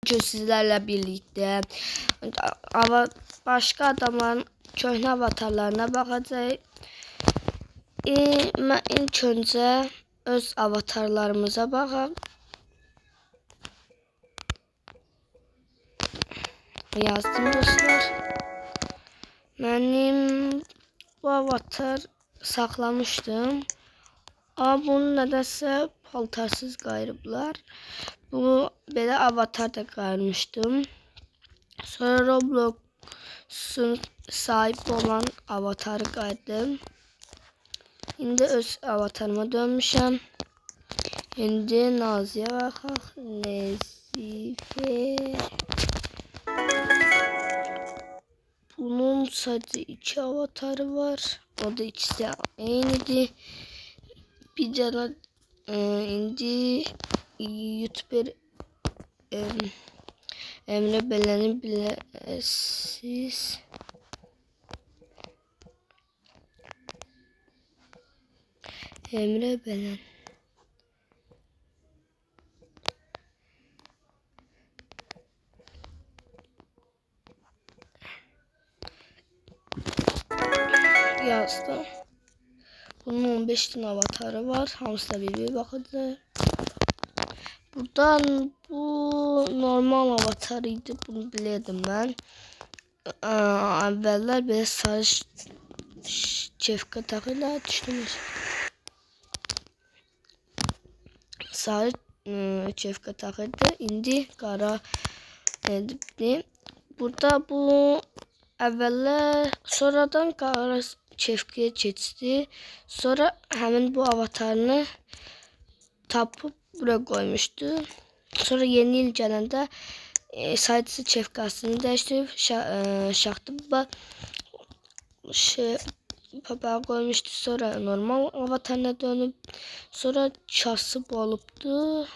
sizlerle birlikte başka adamların köhnə avatarlarına bakacağız. Ben ilk önce öz avatarlarımıza bakalım. Yazdım dostlar. Benim bu avatar saklamıştım. Ama bunu nedense paltarsız qayırıblar. Bu belə avatar da qayırmışdım. Sonra Roblox'un sahibi olan avatarı qayırdım. İndi öz avatarıma dönmüşəm. İndi Nazi'ye baxaq. Nezife. Bunun sadece 2 avatarı var. O da ikisi de eynidir. Bir cana indi YouTuber Emre Belen'i biləsiz. Emre Belen. Yazdım. Bunun 15 tane avatarı var. Hamısı da bir bakacağız. Buradan bu normal avatarıydı. Bunu bilirdim ben. Evveller böyle sarı çefka takıyla düşünmüş. Sarı çefka takıydı. İndi qara edibdi. Burada bu evveller sonradan qara çefkaya geçti. Sonra hemen bu avatarını tapıp buraya koymuştu. Sonra yeni yıl gələndə sayısı çefkasını değiştirip şaxtıba papağa koymuştu. Sonra normal avatarına dönüp sonra kasıb olubdu.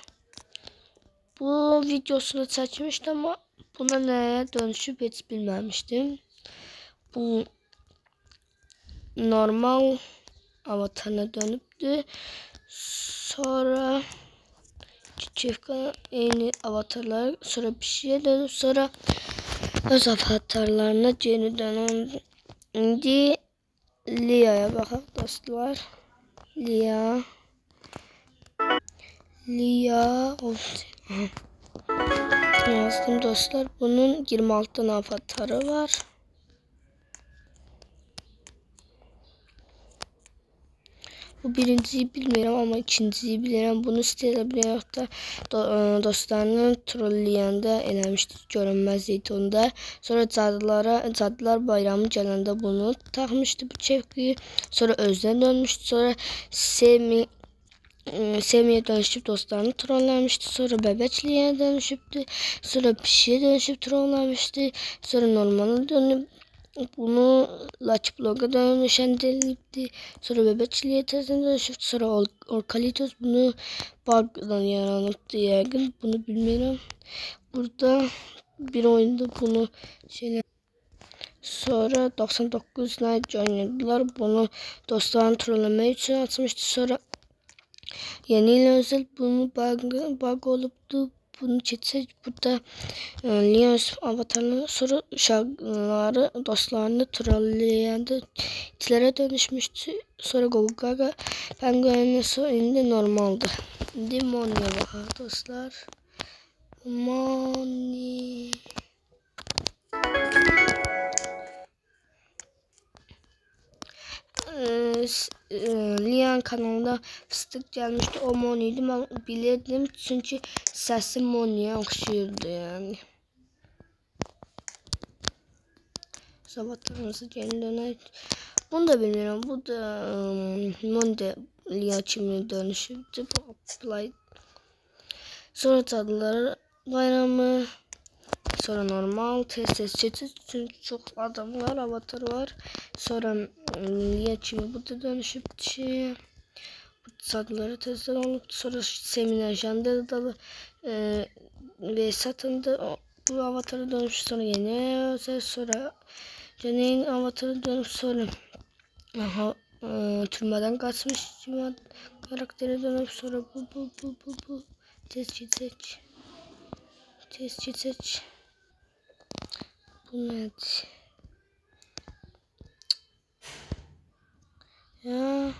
Bu videosunu çəkmişdim ama buna neye dönüşüp hiç bilməmişdim. Bu normal avatarına dönüptü. Sonra çiftka yeni avatarlar, sonra bir şeye dönüp sonra öz avatarlarına geri dönen. Şimdi Lia'ya bakalım dostlar. Lia yazdım dostlar. Bunun 26 tane avatarı var. Bu birinciyi bilmiyorum ama ikinciyi bilirim. Bunu sitede bir hafta dostlarını trolleyəndə eləmişdi. Görünməz onda. Sonra Cadılar Bayramı gələndə bunu takmıştı bu çevkiyi. Sonra özünə dönmüştü. Sonra Semi'ye dönüşüp dostlarını trollemişti. Sonra Bebekliğe dönüşüptü. Sonra Pişi'ye dönüşüp trollemişti. Sonra normala dönüp bunu Lucky Block'a dönüşendirdi. Sonra Bebekliğe dönüşüp sonra Orkalitos bunu bug'dan yaranıptı yaygın. Bunu bilmiyorum. Burada bir oyunda bunu sonra 99 Night oynadılar. Bunu dostlarını trollemek için atmıştı. Sonra yeni yıl özel bunu bug oluptu. Bunu çetsek burada Leons avatarları sonra şarkıları dostlarını trolleyende itlere dönüşmüştü. Sonra Gogo Gaga penguenin indi normaldi. Şimdi Moni'ye bakar dostlar. Moni. Lian kanalında fıstık gelmişti. O Moni'ydi. Ben bilirdim çünkü sesi Moni'ye okşuyordu yani. Sabahlarımızı geri döner. Bunu da bilmiyorum. Bu da Moni Lian kimi dönüşürdü. Sonra Cadılar Bayramı. Sonra normal test çünkü çok adam var, avatar var. Sonra Liachimi bu da dönüşüp bu satları testler olup sonra seminer janda dalı ve satında bu avatarı dönüş sonra yeni özel sonra yeni avatarı dönüp sonra türmeden kaçmış karakteri dönüp sonra bu test Test seç. Bu ne? Ya.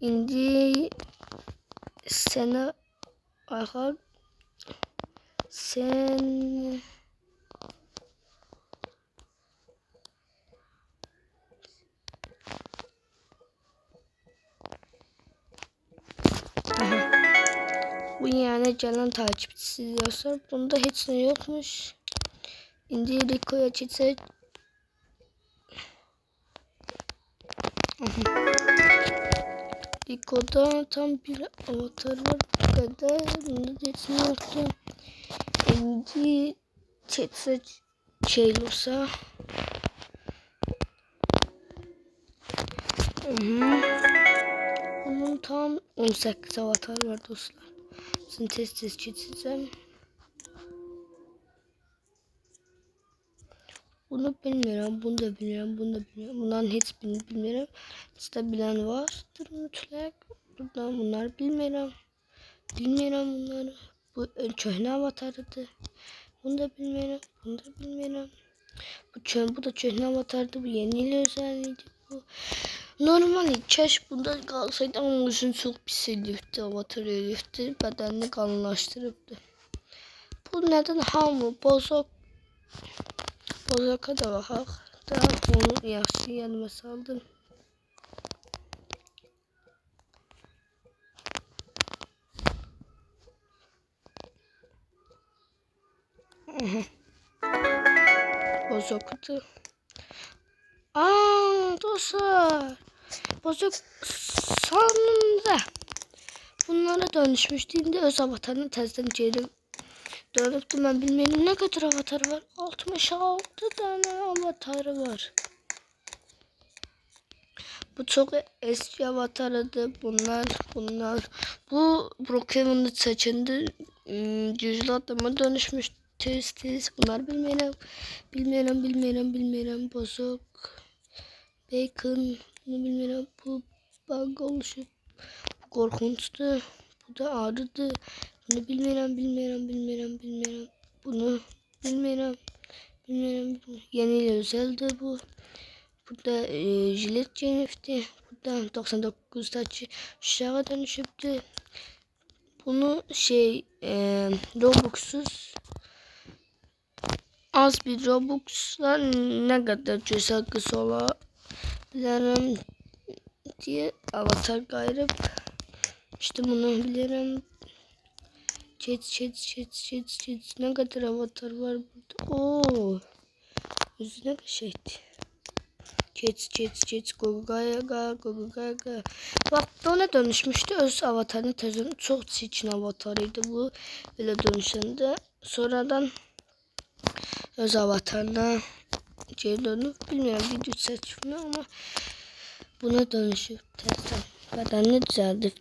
İndi sana aha sen bu yani gelen takipçisi yazar. Bunda hiç ne yokmuş. İndi Rico'ya çizse. Rico'da tam bir avatar var. Bu kadar. Bunda hiç ne yoktu. İndi çizse şey olursa. Bunun tam 18 avatar var dostlar. Şimdi test çizeceğim. Bunu bilmiyorum, bunu da bilmiyorum, bunu da bilmiyorum. Bunların hiçbirini bilmiyorum. Sizde bilen vardır mutlak. Buradan bunlar bilmiyorum. Bilmiyorum bunları. Bu köhne avatarıydı. Bunu da bilmiyorum, bunu da bilmiyorum. Bu da köhne avatarıydı. Bu yeni özelliğiydi bu. Normal keş bunda kalsaydı ama uzun çok pis elifti. Avatar elifti. Bedenini kalınlaştırıptı. Bu neden hamı bozuk. Bozaka da bakaq. Daha onu yaxşı yanıma saldım. Bozoktu. Dostlar. Bozok sonunda bunlara dönüşmüştü. Şimdi öz avatarını tezden geri dönüptü. Ben bilmiyorum ne kadar avatar var. 66 tane avatarı var. Bu çok eski avatarıydı. Bunlar. Bu Brokeman'ın saçında güçlü adama dönüşmüş. Tez. Bunlar bilmiyorum. Bozuk. Bacon. Bunu bilmiyorum. Bu bug oluşu. Bu korkunçtu. Bu da ağrıdı. Bunu bilmiyorum. Bunu bilmiyorum. Yeni özeldi bu. Burada jilet cenifti. Burada 99 taçı aşağı dönüşüptü. Bunu Robux'suz az bir Robux'la ne kadar güzel kız olabilirim diye avatar gayrı. İşte bunu bilirim. Chat. Ne kadar avatar var burada. Oo. Yüzüne bir şeydi. Chat. Gogaga. Bak ona dönüşmüştü. Öz avatarını tezden çok çirkin avatarıydı bu. Böyle dönüşende. Sonradan öz avatarına geri dönüp bilmiyorum video seçimi ama buna dönüşüp tezden bedenini düzeldi.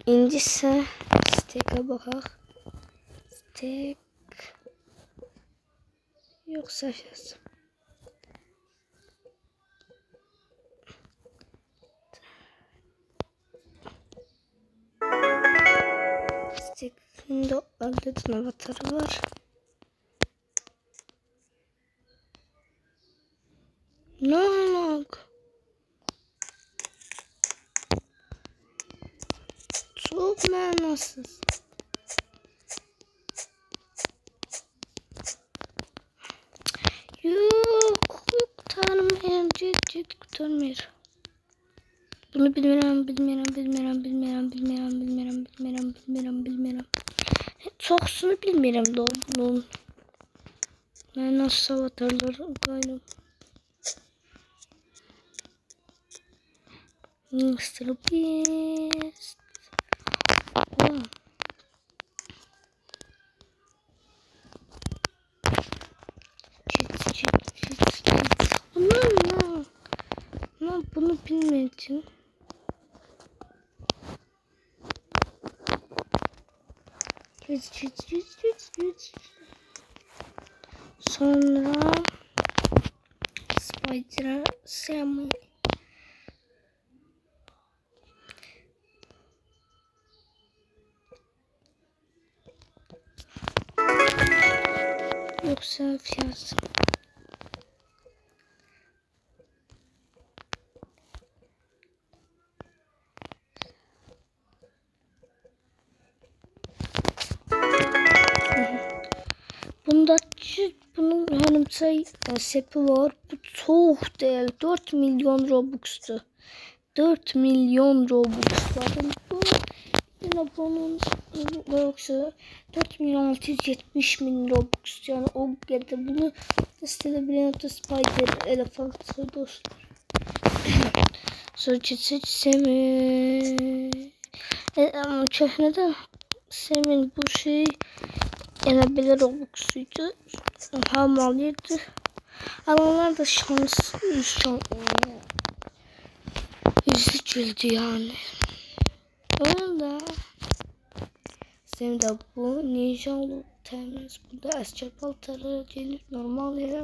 İndi ise steak'e bakaq. Steak yoksa yazım. Steak'in de aldığın avatarı var. Ne alaka? Çok manasız. Yok kurtarmıyorum. Ciddi kurtarmıyorum. Bunu bilmiyorum. Çoksunu bilmiyorum da bunun. Ben nasıl avatarlar gayrı. Mr. Beast. Bunlar ne? Bunu bilmeyeceğim. Sonra Spider Sam. yoksa fiyat? Bunun hanımsa sepi var. Bu çok değerli. 4 milyon Robux'tu. 4 milyon Robux var. Bu yine bunun yoksa 4 milyon 670 bin Robux, yani o kadar. Bunu isteyebilen de Spider Elephant dostlar. Sonra Semin ama çöhnede Semin bu şey yine bile Robux'uydu. Hamalıydı. Alanlar da şans üzücüydü yani. Öyle. Sen de bu ninjalı temiz. Burada asker paltarı gelir. Normal yere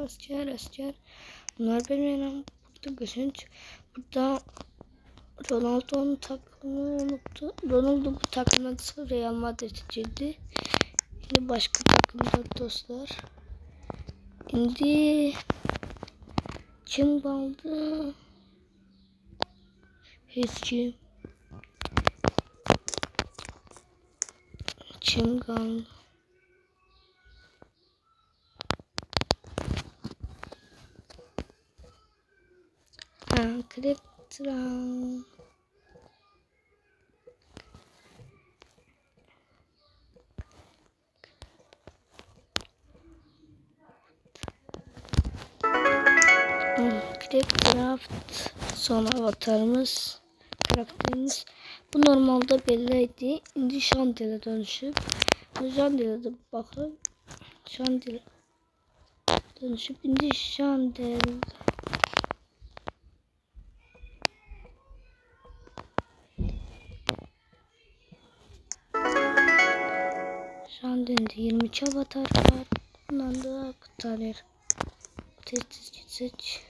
asker. Bunlar benim yanım. Burada gözünç. Burada Ronaldo'nun takımını unuttu. Ronaldo bu takımda Real Madrid'ciydi. Şimdi başka takımda dostlar. Şimdi kim kaldı? Hiç kim kaldı? Krektra. Craft son avatarımız, karakterimiz. Bu normalde belliydi. Şimdi Şandil'e dönüşüp Şandil'e de bakın. Şandil'e dönüşüp şimdi Şandil'de Şandil'de 23 avatar var. Bundan da kurtarır. Seç.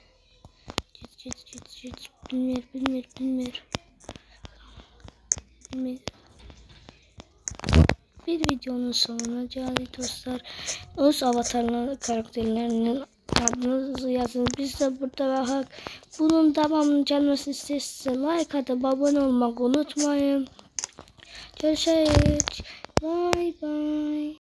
Bilmiyor. Bir videonun sonuna geldik dostlar. Öz avatarların karakterlerinin adını yazın. Biz de burada bakak. Bunun devamının gelmesini isterseniz like atıp abone olmayı unutmayın. Görüşürüz. Bye bye.